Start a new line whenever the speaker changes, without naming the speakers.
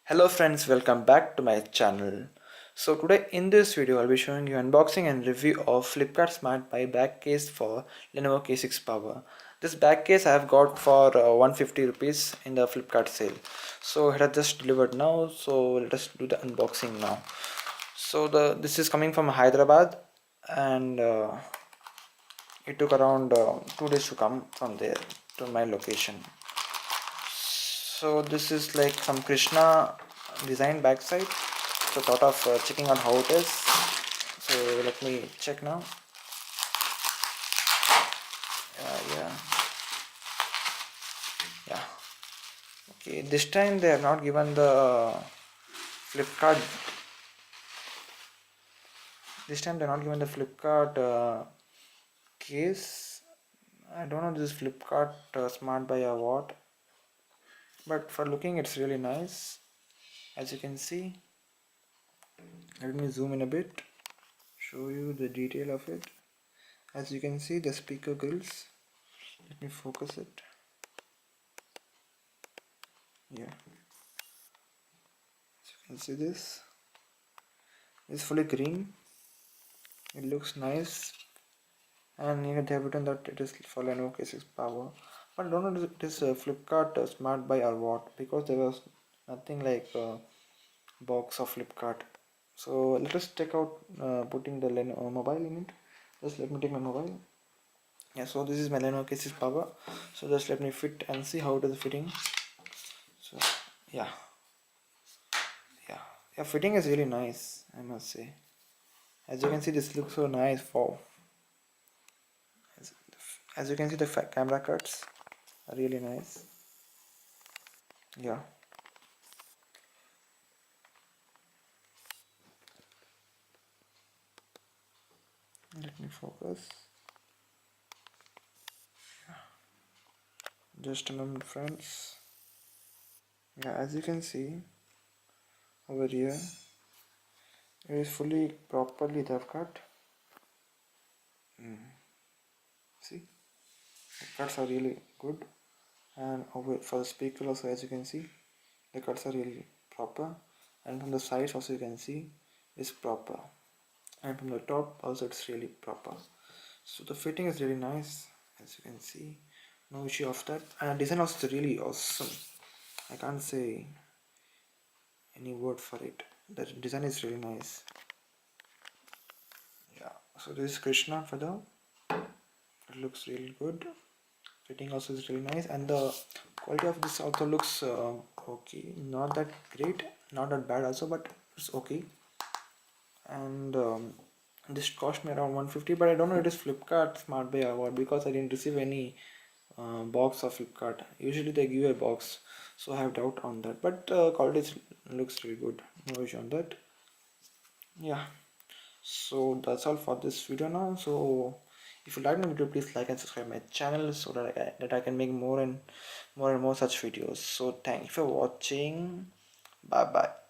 Hello friends, welcome back to my channel. So today in this video I'll be showing you unboxing and review of Flipkart Smartbuy back case for Lenovo K6 power. This back case I have got for 150 rupees in the Flipkart sale. So it has just delivered now, so let us do the unboxing now. So this is coming from Hyderabad, and it took around 2 days to come from there to my location. So this is like some Krishna design backside. So thought of checking on how it is. So let me check now. Yeah. Yeah. Okay, this time they have not given the Flipkart. This time they're not given the Flipkart case. I don't know this is Flipkart Smart Buy or what. But for looking, it's really nice. As you can see, let me zoom in a bit, show you the detail of it. As you can see, the speaker grills. Let me focus it. Yeah, as you can see, this is fully green. It looks nice, and here they have written that it is for Lenovo K6 power. But I don't know if it is Flipkart Smart Buy or what, because there was nothing like box of Flipkart. So let us check out putting the Lenovo mobile in it. Just let me take my mobile. Yeah, so this is my Lenovo K6 power. So just let me fit and see how it is fitting. So yeah, yeah, fitting is really nice, I must say. As you can see, this looks so nice. For as you can see, the camera cuts are really nice. Yeah, let me focus. Just a moment, friends. Yeah, as you can see over here, it is fully properly they've cut. See, the cuts are really good, and over for the speaker also, as you can see, the cuts are really proper, and from the sides also you can see it's proper, and from the top also it's really proper. So the fitting is really nice, as you can see, no issue of that, and design also is really awesome. I can't say any word for it. The design is really nice. Yeah, so this is Krishna feather. It looks really good. Fitting also is really nice, and the quality of this also looks okay, not that great, not that bad also, but it's okay. And this cost me around 150, but I don't know it is Flipkart Smart Buy award, because I didn't receive any box of Flipkart. Usually they give a box, so I have doubt on that, but quality looks really good, no issue on that. Yeah, so that's all for this video now. So if you like my video, please like and subscribe my channel, so that I can make more and more such videos. So thank you for watching. Bye bye.